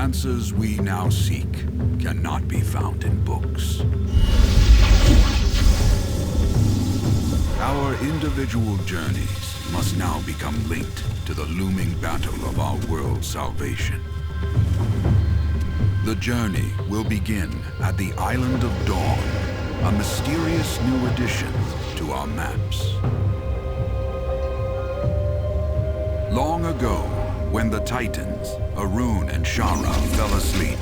answers we now seek cannot be found in books. Our individual journeys must now become linked to the looming battle of our world's salvation. The journey will begin at the Island of Dawn, a mysterious new addition to our maps. Long ago, when the Titans, Arun and Shara, fell asleep,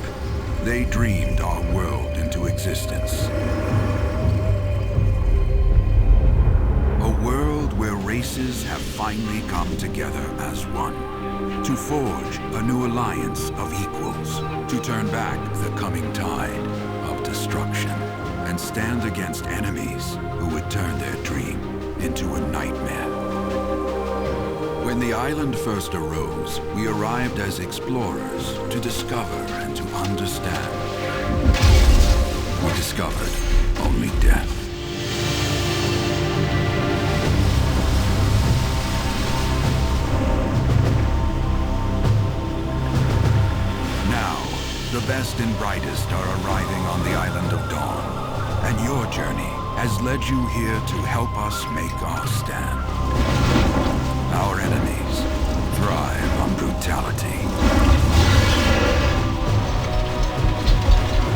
they dreamed our world into existence. A world where races have finally come together as one, to forge a new alliance of equals, to turn back the coming tide of destruction, and stand against enemies who would turn their dream into a nightmare. When the island first arose, we arrived as explorers to discover and to understand. We discovered only death. Now, the best and brightest are arriving on the Island of Dawn, and your journey has led you here to help us make our stand. Our enemies thrive on brutality.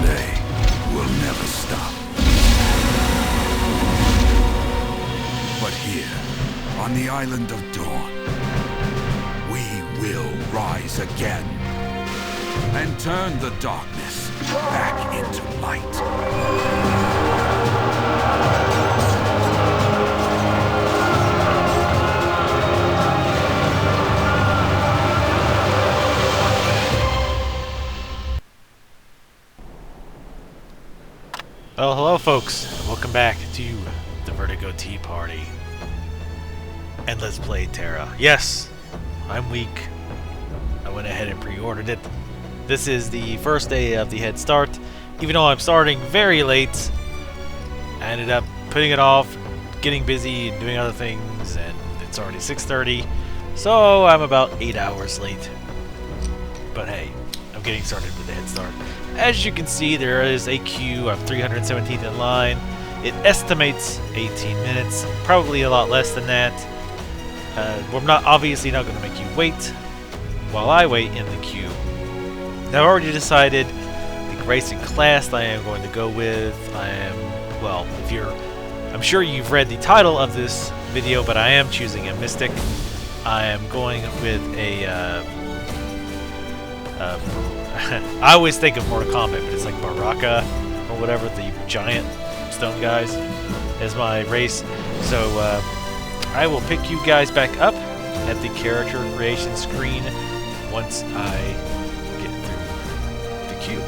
They will never stop. But here, on the Island of Dawn, we will rise again and turn the darkness back into light. Well, hello folks, and welcome back to the Vertigo Tea Party. And let's play Tera. Yes, I'm weak. I went ahead and pre-ordered it. This is the first day of the head start. Even though I'm starting very late, I ended up putting it off, getting busy and doing other things, and it's already 6:30. So I'm about 8 hours late. But hey, I'm getting started with the head start. As you can see, there is a queue. I'm 317th in line. It estimates 18 minutes, probably a lot less than that. We're obviously not going to make you wait while I wait in the queue. Now, I've already decided the race and class that I am going to go with. Well, I'm sure you've read the title of this video, but I am choosing a Mystic. I am going with a I always think of Mortal Kombat, but it's like Baraka or whatever, the giant stone guys, is my race. So I will pick you guys back up at the character creation screen once I get through the queue.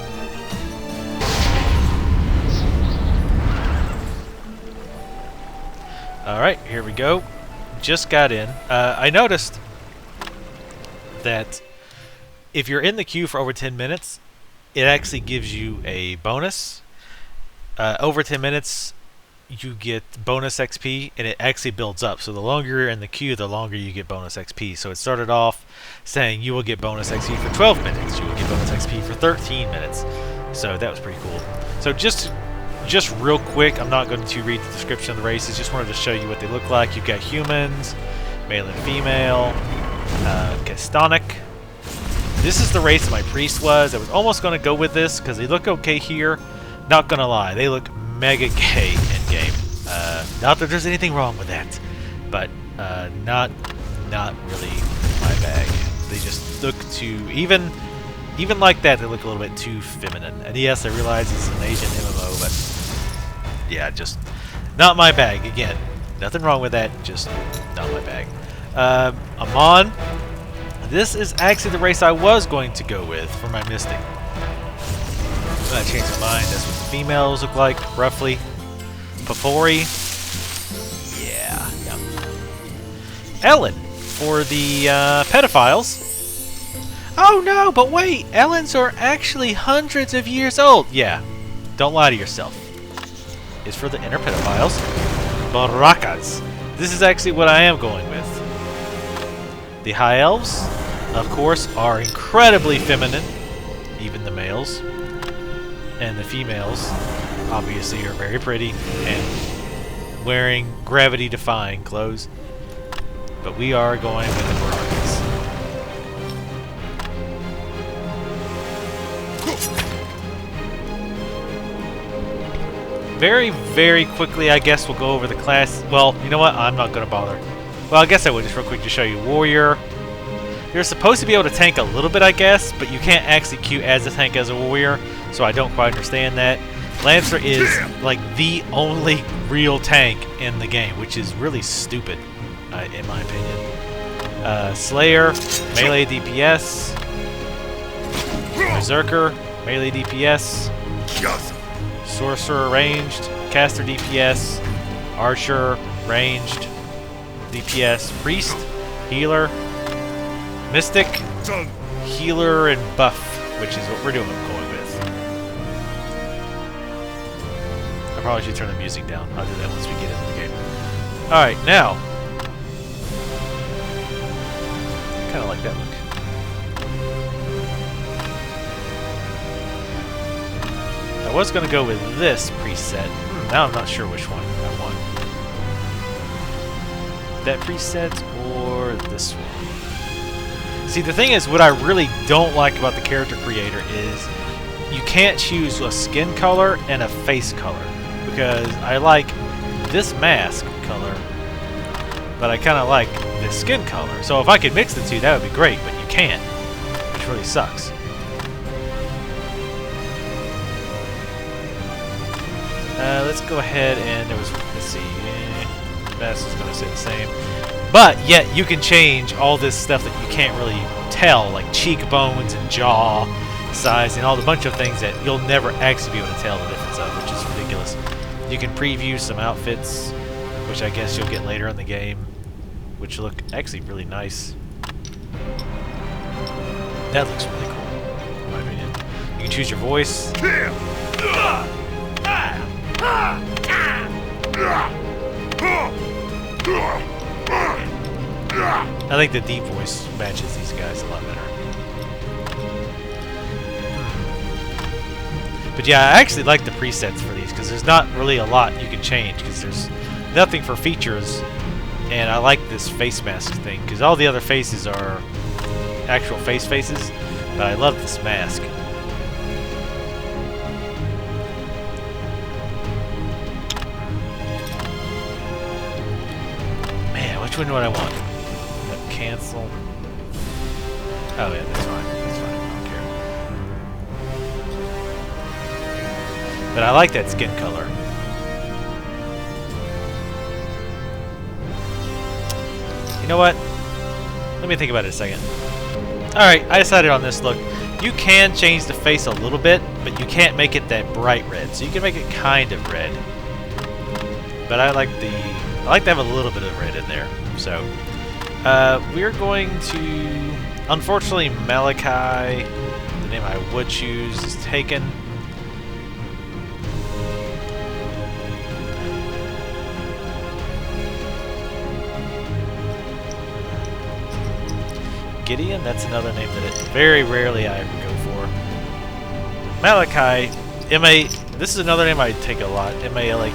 Alright, here we go. Just got in. I noticed that if you're in the queue for over 10 minutes, it actually gives you a bonus. Over 10 minutes, you get bonus XP, and it actually builds up. So the longer you're in the queue, the longer you get bonus XP. So it started off saying you will get bonus XP for 12 minutes. You will get bonus XP for 13 minutes. So that was pretty cool. So just real quick, I'm not going to read the description of the races. Just wanted to show you what they look like. You've got humans, male and female, Castonic. This is the race that my priest was. I was almost going to go with this because they look okay here. Not going to lie, they look mega gay in game. Not that there's anything wrong with that, but not really my bag. They just look too even like that. They look a little bit too feminine. And yes, I realize it's an Asian MMO, but yeah, just not my bag. Again, nothing wrong with that. Just not my bag. Amon. This is actually the race I was going to go with for my Mystic. I changed my mind. That's what the females look like, roughly. Papori. Yeah. Ellen, for the pedophiles. Oh no, but wait! Ellens are actually hundreds of years old! Yeah, don't lie to yourself. It's for the inner pedophiles. Barakas. This is actually what I am going with. The High Elves, of course, are incredibly feminine. even the males. And the females, obviously, are very pretty and wearing gravity-defying clothes. But we are going with the Baracus. Very, very quickly, I guess we'll go over the class. Well, you know what? I'm not going to bother. Well, I guess I would just real quick to show you. Warrior. You're supposed to be able to tank a little bit, I guess, but you can't execute as a tank as a warrior, so I don't quite understand that. Lancer is like the only real tank in the game, which is really stupid, in my opinion. Slayer, melee DPS. Berserker, melee DPS. Sorcerer, ranged. Caster DPS. Archer, ranged. DPS. Priest, healer. Mystic, healer, and buff, which is what we're going with. I probably should turn the music down. I'll do that once we get into the game. Alright, now. Kind of like that look. I was going to go with this preset. Now I'm not sure which one I want. That preset or this one? See, the thing is, what I really don't like about the character creator is you can't choose a skin color and a face color, because I like this mask color, but I kind of like this skin color. So if I could mix the two, that would be great, but you can't, which really sucks. Let's go ahead and let's see, mask is going to stay the same. But yet you can change all this stuff that you can't really tell, like cheekbones and jaw size and all the bunch of things that you'll never actually be able to tell the difference of, which is ridiculous. You can preview some outfits, which I guess you'll get later in the game, which look actually really nice. That looks really cool, in my opinion. You can choose your voice. I think the deep voice matches these guys a lot better. But yeah, I actually like the presets for these because there's not really a lot you can change because there's nothing for features, and I like this face mask thing because all the other faces are actual faces, but I love this mask. Man, which one do I want? Cancel. Oh yeah, that's fine. That's fine. I don't care. But I like that skin color. You know what? Let me think about it a second. Alright, I decided on this look. You can change the face a little bit, but you can't make it that bright red. So you can make it kind of red. But I like to have a little bit of red in there. So we're going to, unfortunately, Malachi, the name I would choose, is taken. Gideon, that's another name that very rarely I ever go for. Malachi, this is another name I take a lot, M-A-L-A-K-I-E.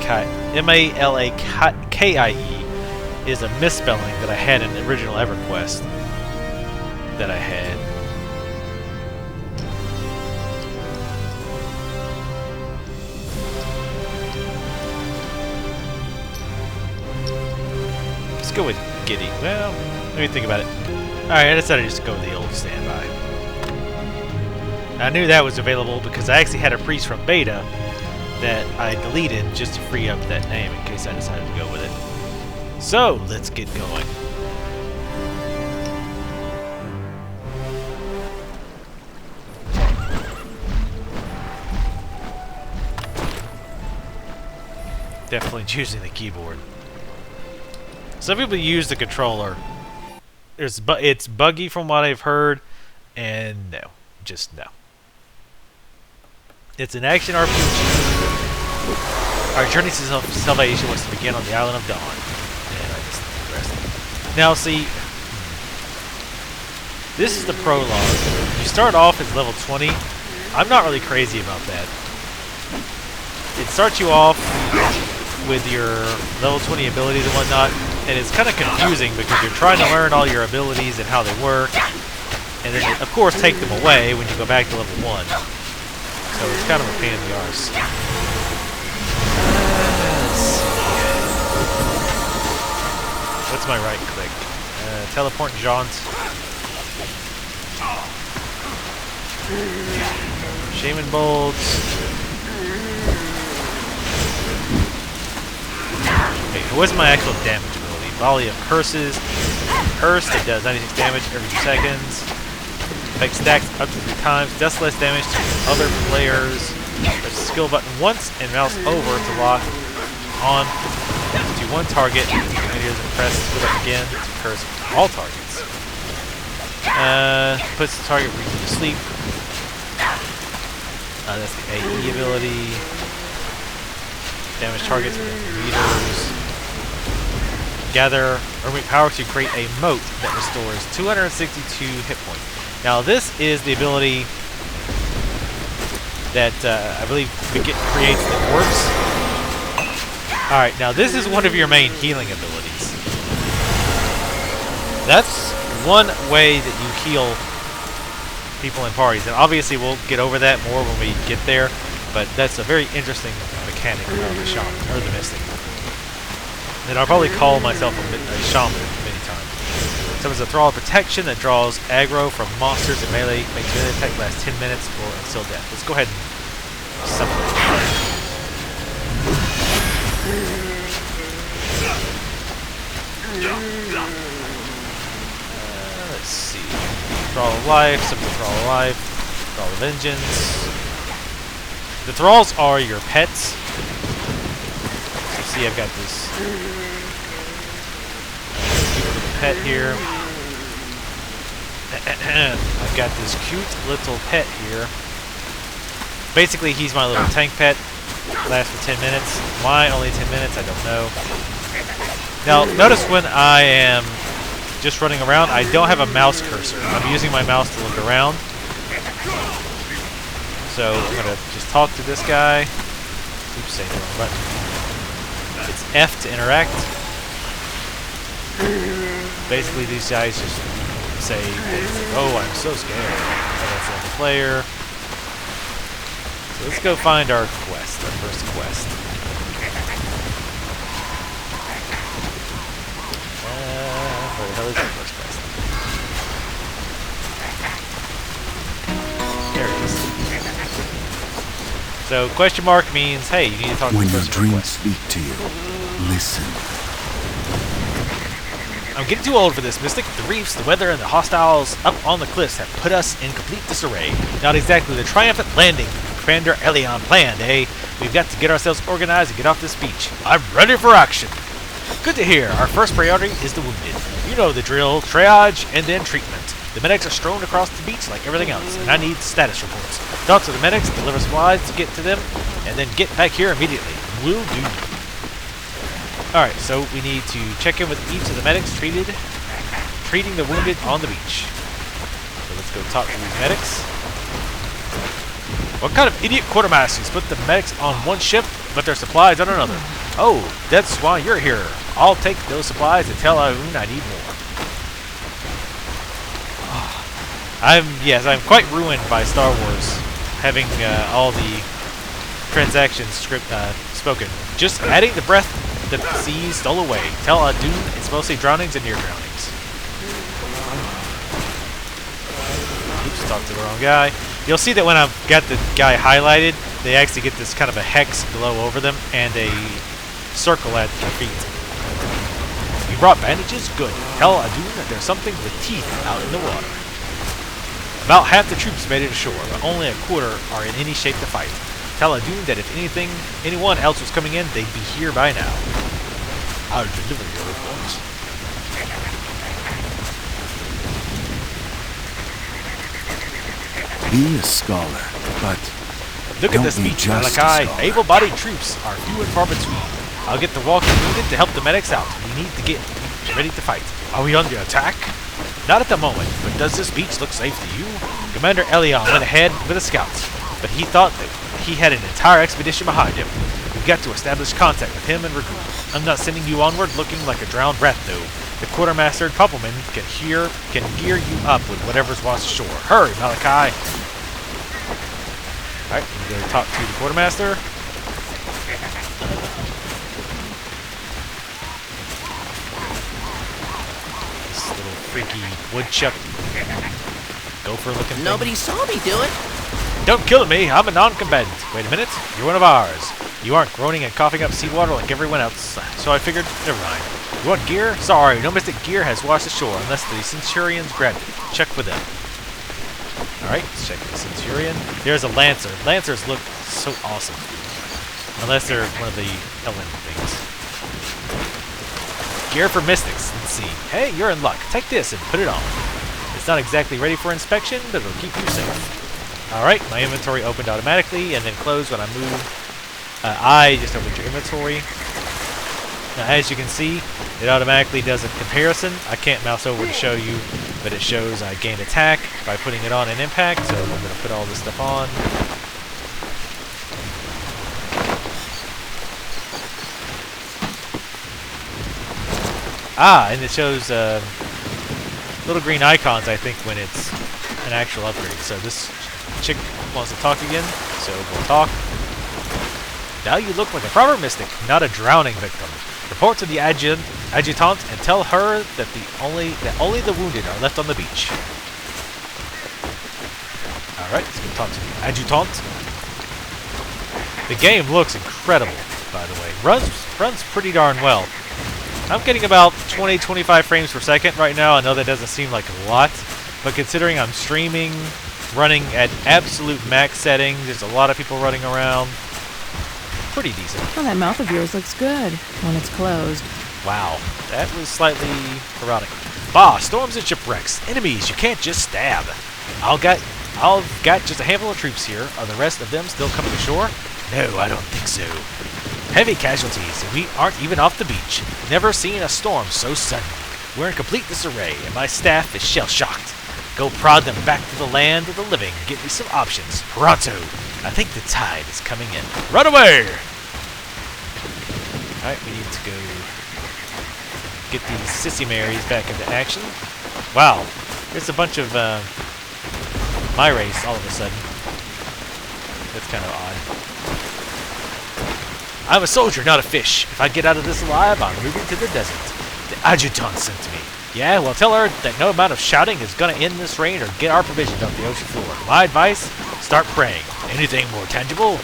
Is a misspelling that I had in the original EverQuest that I had. Let's go with Giddy. Well, let me think about it. Alright, I decided to just go with the old standby. I knew that was available because I actually had a priest from beta that I deleted just to free up that name in case I decided to go with it. So, let's get going. Definitely choosing the keyboard. Some people use the controller. It's buggy from what I've heard, and no. Just no. It's an action RPG. Our journey to salvation was to begin on the Island of Dawn. Now see, this is the prologue. You start off as level 20, I'm not really crazy about that. It starts you off with your level 20 abilities and whatnot, and it's kind of confusing because you're trying to learn all your abilities and how they work, and then, of course, take them away when you go back to level 1. So it's kind of a pain in the arse. What's my right click? Teleport and jaunt. Shaman bolts. Okay, what's my actual damage ability? Volley of curses. Curse that does 96 damage every 2 seconds. Effect stacks up to 3 times. Does less damage to other players. Press the skill button once and mouse over to lock on to one target. And press the skill button again to curse all targets. Puts the target briefly to sleep. That's the AE ability. Damage targets within meters. Gather Hermit power to create a moat that restores 262 hit points. Now this is the ability that I believe creates the orbs. Alright, now this is one of your main healing abilities. That's one way that you heal people in parties, and obviously we'll get over that more when we get there, but that's a very interesting mechanic of the shaman, or the mystic. And I'll probably call myself a shaman many times. Summons a Thrall of Protection that draws aggro from monsters and melee, makes melee attack last 10 minutes or until death. Let's go ahead and summon it. Let's see. Thrall of Life, summon the Thrall of Life, Thrall of Vengeance. The Thralls are your pets. So see, I've got this cute little pet here. I've got this cute little pet here. Basically, he's my little tank pet. Lasts for 10 minutes. Why only 10 minutes? I don't know. Now, notice when I am just running around, I don't have a mouse cursor. I'm using my mouse to look around. So I'm going to just talk to this guy. Oops, say the wrong button. It's F to interact. Basically, these guys just say things like, oh, I'm so scared. Oh, that's another player. So let's go find our quest, our first quest. Where the hell is our first quest? There it is. So, question mark means, hey, you need to talk to the person. When your dreams speak to you, listen. I'm getting too old for this, Mystic. The reefs, the weather, and the hostiles up on the cliffs have put us in complete disarray. Not exactly the triumphant landing Commander Elion planned, eh? We've got to get ourselves organized and get off this beach. I'm ready for action. Good to hear. Our first priority is the wounded. You know the drill. Triage and then treatment. The medics are strewn across the beach like everything else, and I need status reports. Talk to the medics, deliver supplies to get to them, and then get back here immediately. Will do. Alright, so we need to check in with each of the medics treating the wounded on the beach. So let's go talk to these medics. What kind of idiot quartermasters put the medics on one ship, but their supplies on another? Oh, that's why you're here. I'll take those supplies and tell Aoun I need more. I'm quite ruined by Star Wars, having all the transactions spoken. Just adding the breath the seas stole away. Tell Aoun it's mostly drownings and near drownings. Oops, talked to the wrong guy. You'll see that when I've got the guy highlighted, they actually get this kind of a hex glow over them and a circle at their feet. You brought bandages? Good. Tell Aoun that there's something with teeth out in the water. About half the troops made it ashore, but only a quarter are in any shape to fight. Tell Aoun that if anyone else was coming in, they'd be here by now. I'll deliver your reports. Be a scholar, but look at this speech, Malachi. Able-bodied troops are few and far between. I'll get the walking wounded to help the medics out. We need to get ready to fight. Are we under attack? Not at the moment, but does this beach look safe to you? Commander Elion went ahead with the scouts. but he thought that he had an entire expedition behind him. We've got to establish contact with him and regroup. I'm not sending you onward looking like a drowned rat, though. The quartermaster Puppelman can gear you up with whatever's washed ashore. Hurry, Malachi! Alright, we go talk to the quartermaster. This little freaky woodchuck gopher looking thing. Nobody saw me do it. Don't kill me, I'm a non-combatant. Wait a minute, you're one of ours. You aren't groaning and coughing up seawater like everyone else, so I figured, never mind. You want gear? Sorry, no mystic gear has washed ashore unless the Centurions grabbed it. Check with them. Alright, let's check the Centurion. There's a Lancer. Lancers look so awesome. Unless they're one of the Ellen things. Gear for Mystics. Let's see. Hey, you're in luck. Take this and put it on. It's not exactly ready for inspection, but it'll keep you safe. Alright, my inventory opened automatically and then closed when I moved. I just opened your inventory. Now, as you can see, it automatically does a comparison. I can't mouse over to show you, but it shows I gain attack by putting it on an impact, so I'm going to put all this stuff on. And it shows little green icons, I think, when it's an actual upgrade. So this chick wants to talk again, so we'll talk. Now you look like a proper mystic, not a drowning victim. Report to the adjutant and tell her that only the wounded are left on the beach. Alright, let's go talk to the adjutant. The game looks incredible, by the way. Runs pretty darn well. I'm getting about 20-25 frames per second right now. I know that doesn't seem like a lot, but considering I'm streaming, running at absolute max settings, there's a lot of people running around. Pretty decent. Well, that mouth of yours looks good when it's closed. Wow, that was slightly erotic. Bah, storms and shipwrecks. Enemies you can't just stab. I've got just a handful of troops here. Are the rest of them still coming ashore? No, I don't think so. Heavy casualties, and we aren't even off the beach. Never seen a storm so sudden. We're in complete disarray, and my staff is shell-shocked. Go prod them back to the land of the living. Get me some options. Pronto. I think the tide is coming in. Run away! Alright, we need to go get these Sissy Marys back into action. Wow, there's a bunch of my race all of a sudden. That's kind of odd. I'm a soldier, not a fish. If I get out of this alive, I'm moving to the desert. The adjutant sent me. Yeah, well, tell her that no amount of shouting is going to end this rain or get our provisions off the ocean floor. My advice, start praying. Anything more tangible?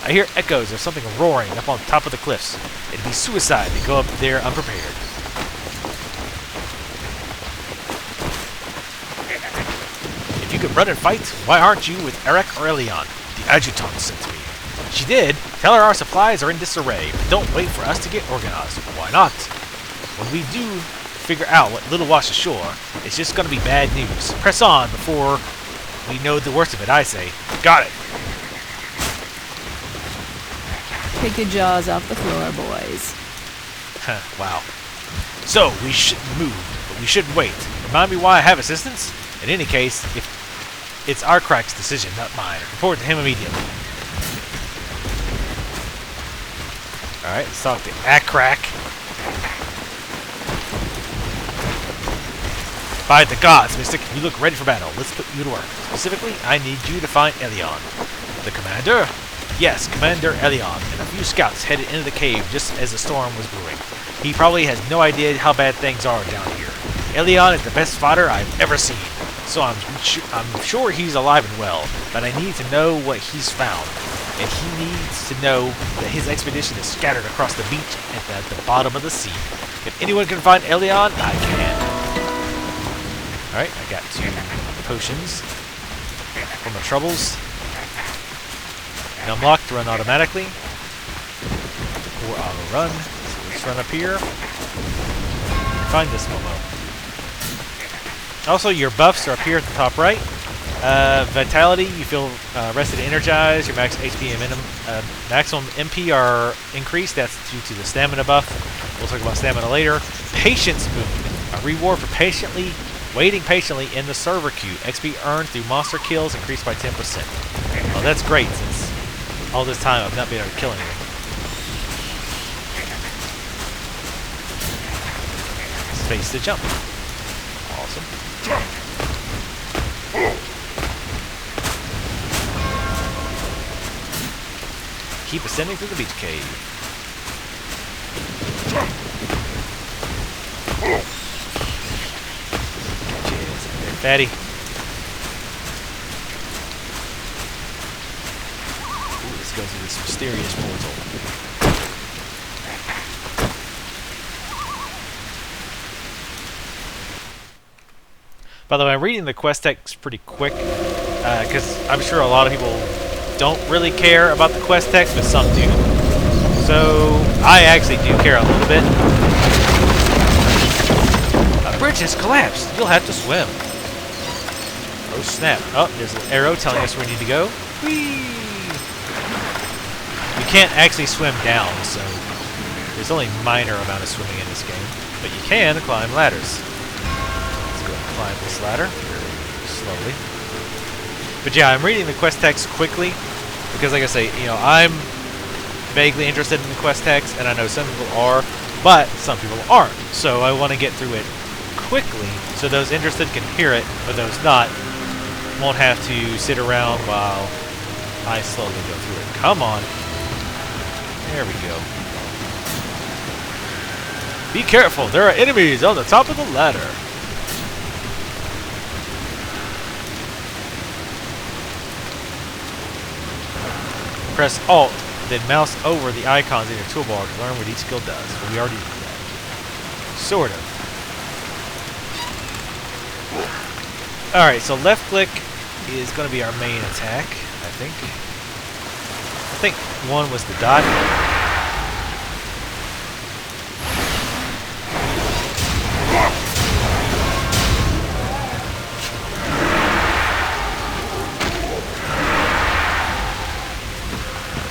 I hear echoes of something roaring up on top of the cliffs. It'd be suicide to go up there unprepared. If you could run and fight, why aren't you with Eric or Elion? The adjutant sent me. She did. Tell her our supplies are in disarray, but don't wait for us to get organized. Why not? When we do figure out what little washed ashore, it's just going to be bad news. Press on before we know the worst of it, I say. Got it. Take your jaws off the floor, boys. Wow. So, we shouldn't move, but we shouldn't wait. Remind me why I have assistance? In any case, if it's our crack's decision, not mine. Report to him immediately. Alright, let's talk to Crack. By the gods, Mystic, you look ready for battle. Let's put you to work. Specifically, I need you to find Elion. The commander? Yes, Commander Elion, and a few scouts headed into the cave just as the storm was brewing. He probably has no idea how bad things are down here. Elion is the best fighter I've ever seen, so I'm sure he's alive and well, but I need to know what he's found, and he needs to know that his expedition is scattered across the beach at the bottom of the sea. If anyone can find Elion, I can. Alright, I got 2 potions from the troubles. And unlocked to run automatically. Or auto run. So let's run up here. Find this Momo. Also, your buffs are up here at the top right. Vitality, you feel rested and energized. Your max HP and maximum MP are increased. That's due to the stamina buff. We'll talk about stamina later. Patience boon. A reward for patiently Waiting patiently in the server queue. XP earned through monster kills increased by 10%. Well, that's great since all this time I've not been able to kill anything. Space to jump. Awesome. Keep ascending through the beach cave. Cheers, there, fatty. Ooh, let's go through this mysterious portal. By the way, I'm reading the quest text pretty quick because I'm sure a lot of people don't really care about the quest text, but some do. So I actually do care a little bit. A bridge has collapsed. You'll have to swim. Oh snap! Oh, there's an arrow telling us where we need to go. Whee! You can't actually swim down, so there's only a minor amount of swimming in this game, but you can climb ladders. Climb this ladder very slowly. But yeah, I'm reading the quest text quickly because, like I say, you know, I'm vaguely interested in the quest text, and I know some people are, but some people aren't. So I want to get through it quickly so those interested can hear it, but those not won't have to sit around while I slowly go through it. Come on. There we go. Be careful, there are enemies on the top of the ladder. Press Alt, then mouse over the icons in your toolbar to learn what each skill does. Well, we already did that. Sort of. Alright, so left click is going to be our main attack, I think. I think one was the dot.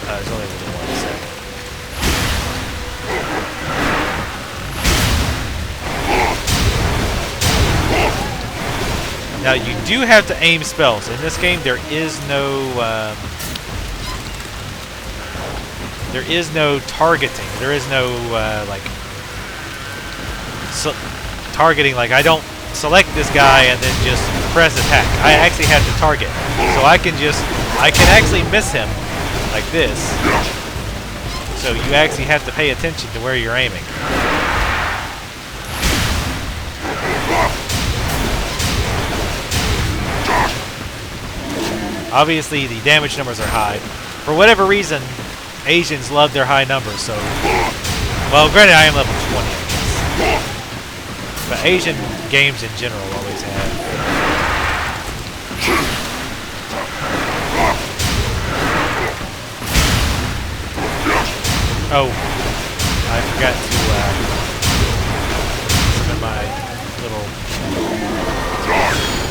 There's only one second. Now you do have to aim spells. In this game there is no targeting. There is no like targeting, like I don't select this guy and then just press attack. I actually have to target. So I can actually miss him like this. So you actually have to pay attention to where you're aiming. Obviously the damage numbers are high. For whatever reason, Asians love their high numbers, so... Well, granted I am level 20, I guess. But Asian games in general always have. Oh, I forgot to summon my little...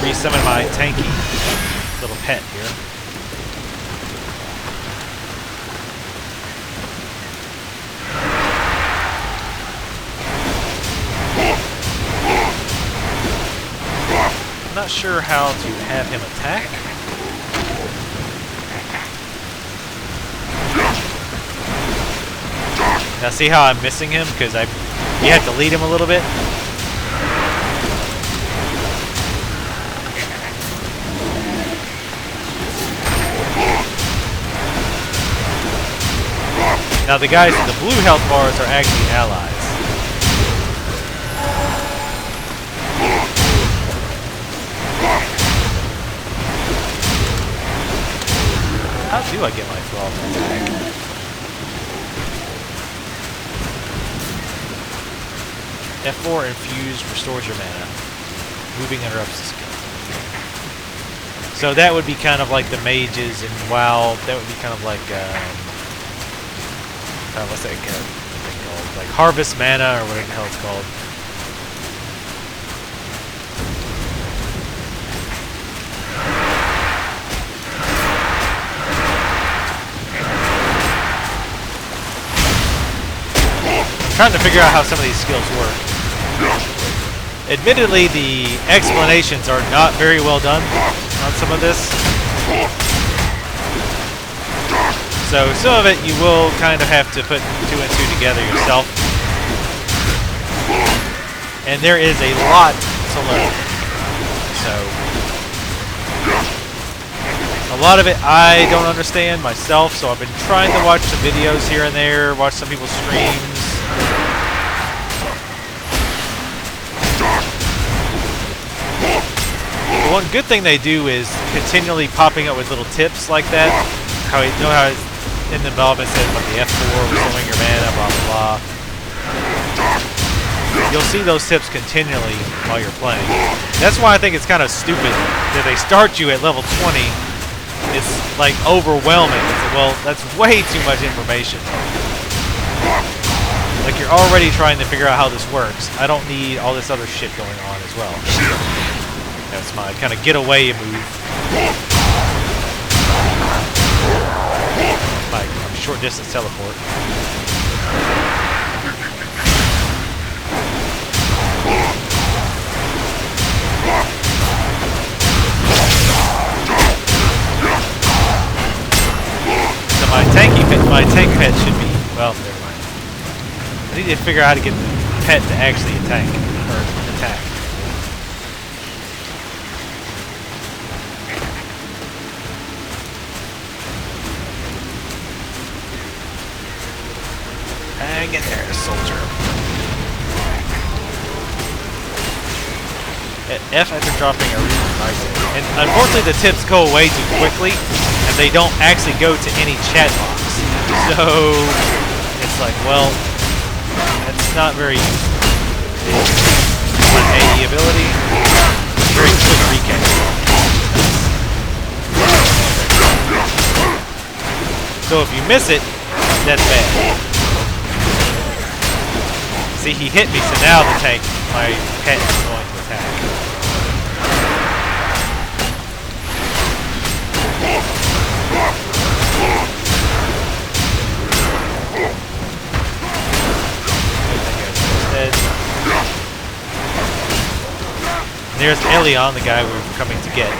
Resummon my tanky little pet here. I'm not sure how to have him attack. Now see how I'm missing him? Because you have to lead him a little bit. Now the guys with the blue health bars are actually allies. How do I get my thrall to attack? F4 infused restores your mana. Moving interrupts the skill. So that would be kind of like the mages in WoW. That would be kind of like what's that called? Like harvest mana or whatever the hell it's called. I'm trying to figure out how some of these skills work. Admittedly, the explanations are not very well done on some of this. So some of it you will kind of have to put 2 and 2 together yourself. And there is a lot to learn. So a lot of it I don't understand myself, so I've been trying to watch some videos here and there, watch some people's streams. The one good thing they do is continually popping up with little tips like that. How you know how in the development says about the F4, restoring your mana, blah blah blah. You'll see those tips continually while you're playing. That's why I think it's kind of stupid that they start you at level 20. It's like overwhelming. It's like, well, that's way too much information. Like you're already trying to figure out how this works. I don't need all this other shit going on as well. That's my kind of getaway move. My short distance teleport. So my tank pet should be, well, never mind. I need to figure out how to get the pet to actually attack. Hang in there, soldier. At F after dropping a rune. And unfortunately the tips go away too quickly, and they don't actually go to any chat box. So it's like, well, that's not very useful. One AE ability, very quick recap. So if you miss it, that's bad. See, he hit me, so now the tank, my pet is going to attack. And there's Elion, the guy we were coming to get.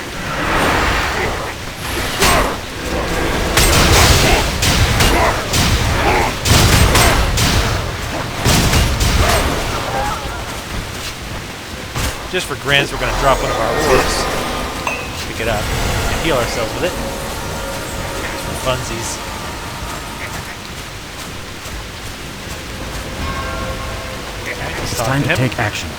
Just for grins, we're going to drop one of our orbs, pick it up, and heal ourselves with it. Just for funsies. It's time to take action.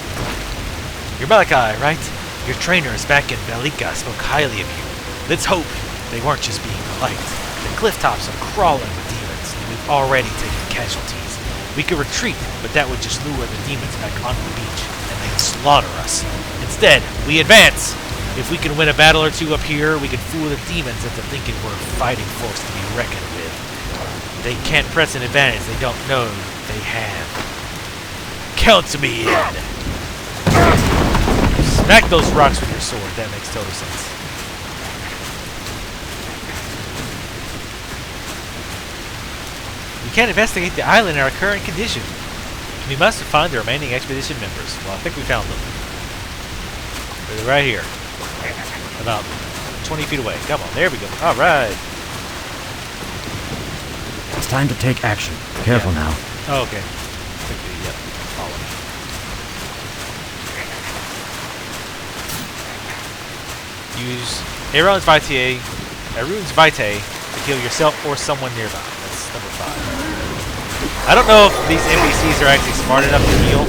You're Malachi, right? Your trainers back in Velika spoke highly of you. Let's hope they weren't just being polite. The cliff tops are crawling with demons, and we've already taken casualties. We could retreat, but that would just lure the demons back onto the beach. They'd slaughter us. Instead, we advance. If we can win a battle or two up here, we can fool the demons into thinking we're a fighting force to be reckoned with. They can't press an advantage they don't know they have. Count me in. Smack those rocks with your sword. That makes total sense. We can't investigate the island in our current condition. We must find the remaining expedition members. Well, I think we found them. They're right here. About 20 feet away. Come on, there we go. All right. It's time to take action. Careful now. Oh, okay. Follow. Use Arune's Vitae to heal yourself or someone nearby. That's number 5. I don't know if these NPCs are actually smart enough to heal.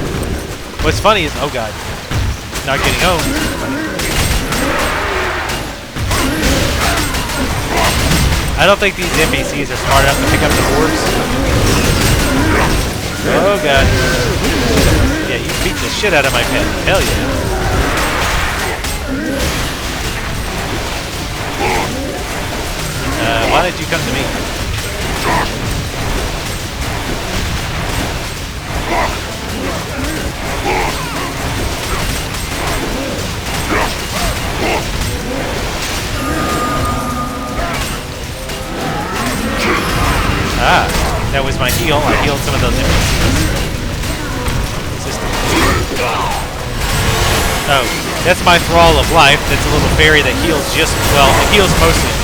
What's funny is, oh god, not getting home. I don't think these NPCs are smart enough to pick up the orbs. Oh god. Yeah, you beat the shit out of my pet. Hell yeah. Why did you come to me? Ah, that was my heal. I healed some of those NPCs. Oh, that's my Thrall of Life. That's a little fairy that heals just, well, it heals mostly